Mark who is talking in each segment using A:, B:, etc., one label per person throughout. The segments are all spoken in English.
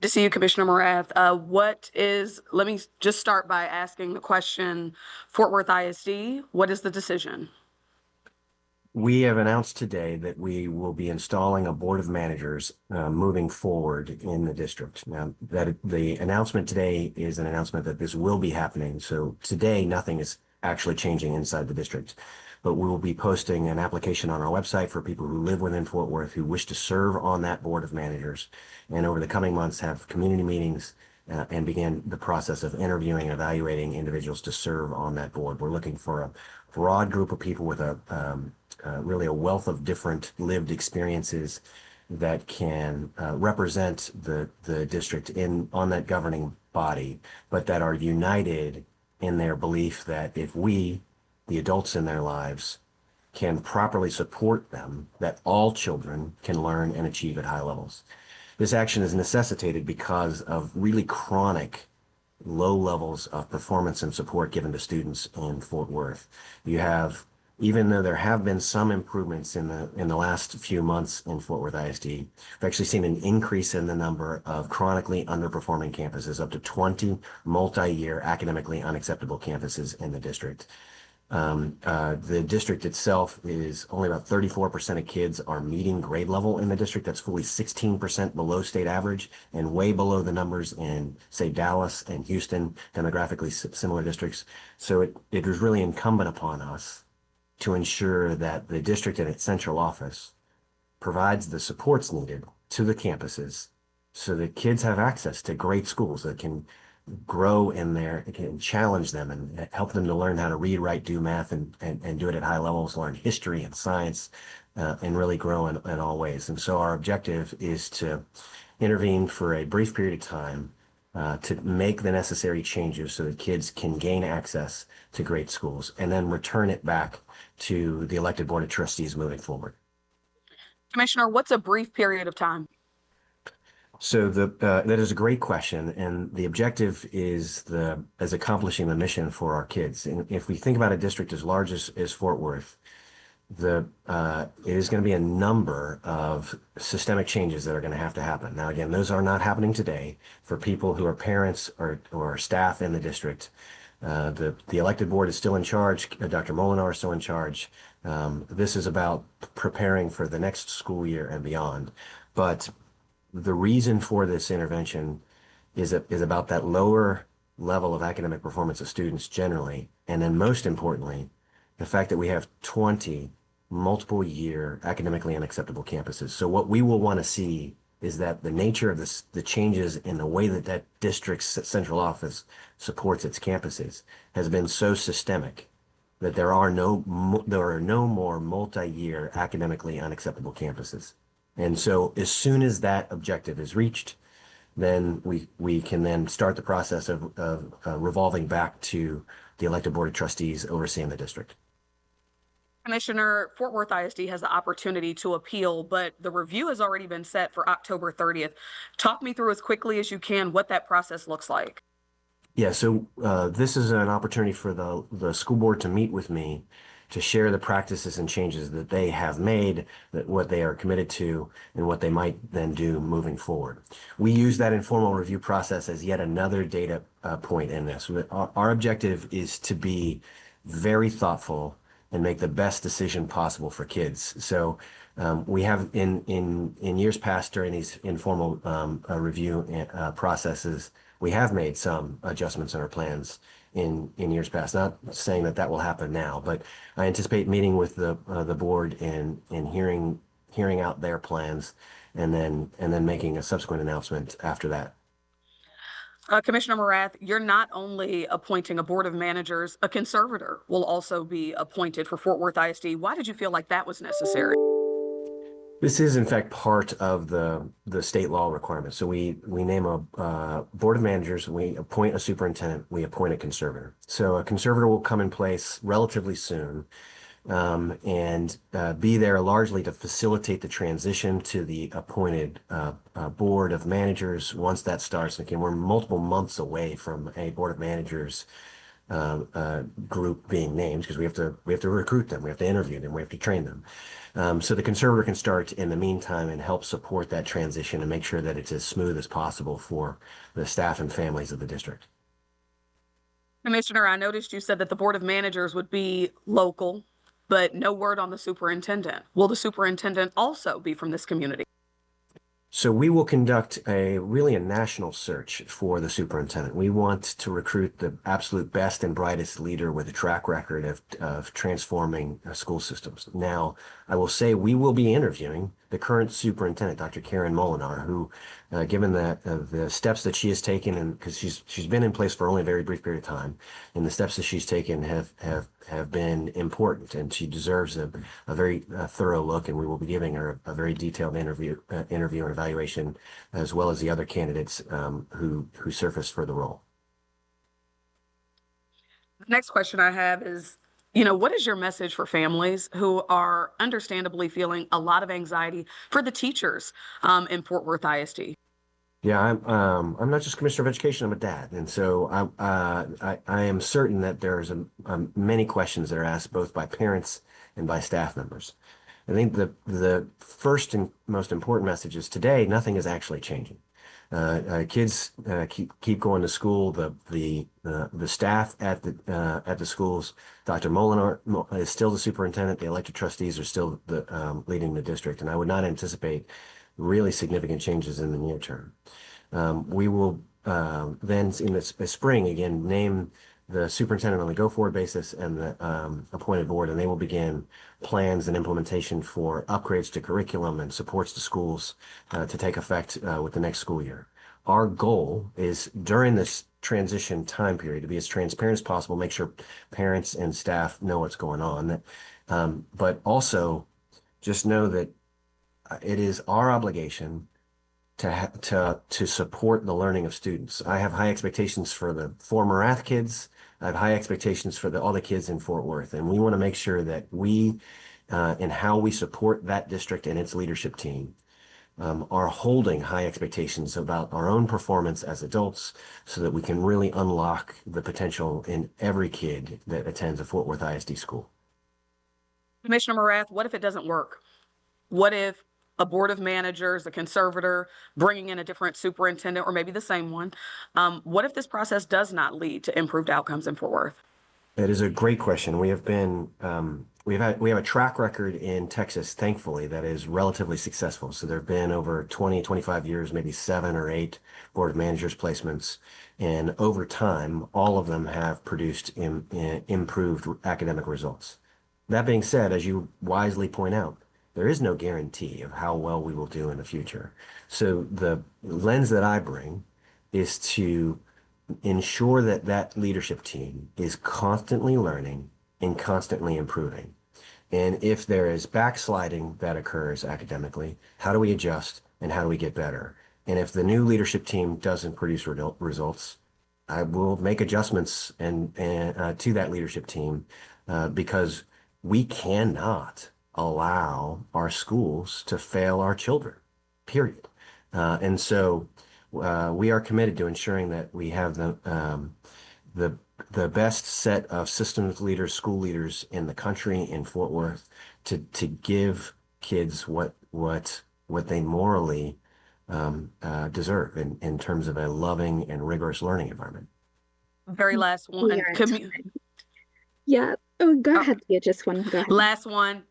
A: Good to see you, Commissioner Morath. Let me just start by asking the question, Fort Worth ISD, what is the decision?
B: We have announced today that we will be installing a board of managers moving forward in the district. Now, that the announcement today is an announcement that this will be happening. So today, nothing is actually changing inside the district, but we will be posting an application on our website for people who live within Fort Worth who wish to serve on that board of managers, and over the coming months have community meetings and begin the process of interviewing and evaluating individuals to serve on that board. We're looking for a broad group of people with really a wealth of different lived experiences that can represent the district on that governing body, but that are united in their belief that if we, the adults in their lives, can properly support them, that all children can learn and achieve at high levels. This action is necessitated because of really chronic low levels of performance and support given to students in Fort Worth. You have, even though there have been some improvements in the last few months in Fort Worth ISD, we've actually seen an increase in the number of chronically underperforming campuses, up to 20 multi-year academically unacceptable campuses in the district. The district itself is only about 34% of kids are meeting grade level in the district. That's fully 16% below state average and way below the numbers in, say, Dallas and Houston, demographically similar districts. So it was really incumbent upon us to ensure that the district and its central office provides the supports needed to the campuses so that kids have access to great schools that can grow in there, it can challenge them and help them to learn how to read, write, do math, and do it at high levels, learn history and science, and really grow in all ways. And so our objective is to intervene for a brief period of time to make the necessary changes so that kids can gain access to great schools and then return it back to the elected board of trustees moving forward.
A: Commissioner, what's a brief period of time?
B: So that is a great question, and the objective is as accomplishing the mission for our kids. And if we think about a district as large as Fort Worth, it is going to be a number of systemic changes that are going to have to happen. Now, again, those are not happening today for people who are parents or staff in the district. The elected board is still in charge. Dr. Molinar is still in charge. This is about preparing for the next school year and beyond. But the reason for this intervention is about that lower level of academic performance of students generally, and then most importantly, the fact that we have 20 multiple year academically unacceptable campuses. So what we will want to see is that the nature of the changes in the way that district's central office supports its campuses has been so systemic that there are no more multi-year academically unacceptable campuses. And so as soon as that objective is reached, then we can then start the process of revolving back to the elected board of trustees overseeing the district.
A: Commissioner, Fort Worth ISD has the opportunity to appeal, but the review has already been set for October 30th. Talk me through as quickly as you can what that process looks like.
B: Yeah, so this is an opportunity for the school board to meet with me to share the practices and changes that they have made, that what they are committed to, and what they might then do moving forward. We use that informal review process as yet another data point in this. Our objective is to be very thoughtful and make the best decision possible for kids. So we have in years past during these informal review processes, we have made some adjustments in our plans in years past. Not saying that will happen now, but I anticipate meeting with the board and hearing out their plans, and then making a subsequent announcement after that.
A: Commissioner Morath, you're not only appointing a board of managers, a conservator will also be appointed for Fort Worth ISD. Why did you feel like that was necessary?
B: This is, in fact, part of the state law requirement. So we name a board of managers, we appoint a superintendent, we appoint a conservator. So a conservator will come in place relatively soon, and be there largely to facilitate the transition to the appointed board of managers once that starts. Again, we're multiple months away from a board of managers group being named because we have to recruit them, we have to interview them, we have to train them. So the conservator can start in the meantime and help support that transition and make sure that it's as smooth as possible for the staff and families of the district.
A: Commissioner, I noticed you said that the Board of Managers would be local, but no word on the superintendent. Will the superintendent also be from this community?
B: So we will conduct a national search for the superintendent. We want to recruit the absolute best and brightest leader with a track record of transforming school systems. Now, I will say we will be interviewing the current superintendent, Dr. Karen Molinar, who, given that the steps that she has taken, and because she's been in place for only a very brief period of time, and the steps that she's taken have been important, and she deserves a very thorough look, and we will be giving her a very detailed interview and evaluation, as well as the other candidates who surfaced for the role.
A: The next question I have is, what is your message for families who are understandably feeling a lot of anxiety for the teachers in Fort Worth ISD?
B: Yeah, I'm not just Commissioner of Education, I'm a dad. And so I am certain that there's many questions that are asked both by parents and by staff members. I think the first and most important message is today, nothing is actually changing. Kids keep going to school. The staff at the schools, Dr. Molinar is still the superintendent. The elected trustees are still leading the district, and I would not anticipate really significant changes in the near term. We will then in the spring again name the superintendent on a go-forward basis and the appointed board, and they will begin plans and implementation for upgrades to curriculum and supports to schools to take effect with the next school year. Our goal is during this transition time period to be as transparent as possible, make sure parents and staff know what's going on, but also just know that it is our obligation to support the learning of students. I have high expectations for the four Morath kids. I have high expectations for all the kids in Fort Worth, and we want to make sure that we, in how we support that district and its leadership team, are holding high expectations about our own performance as adults so that we can really unlock the potential in every kid that attends a Fort Worth ISD school.
A: Commissioner Morath, what if it doesn't work? What if a board of managers, a conservator, bringing in a different superintendent, or maybe the same one? What if this process does not lead to improved outcomes in Fort Worth?
B: That is a great question. We have a track record in Texas, thankfully, that is relatively successful. So there have been over 20, 25 years, maybe 7 or 8 board of managers placements. And over time, all of them have produced improved academic results. That being said, as you wisely point out, there is no guarantee of how well we will do in the future. So the lens that I bring is to ensure that that leadership team is constantly learning and constantly improving. And if there is backsliding that occurs academically, how do we adjust and how do we get better? And if the new leadership team doesn't produce results, I will make adjustments and to that leadership team because we cannot allow our schools to fail our children, period. And so we are committed to ensuring that we have the best set of systems leaders, school leaders in the country in Fort Worth to give kids what they morally deserve in terms of a loving and rigorous learning environment.
A: Very last
C: We
A: one.
C: are at time. Yeah. Oh, go ahead. Yeah, just one. Go ahead.
A: Last one.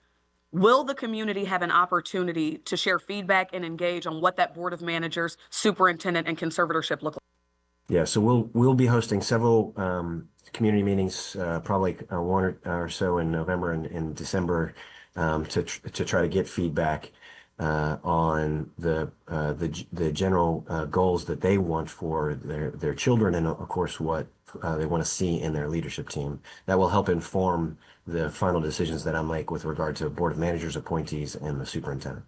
A: Will the community have an opportunity to share feedback and engage on what that board of managers, superintendent, and conservatorship look like?
B: Yeah, so we'll be hosting several community meetings, probably one or so in November and in December, to try to get feedback on the general goals that they want for their children, and of course what they want to see in their leadership team. That will help inform the final decisions that I make with regard to board of managers, appointees, and the superintendent.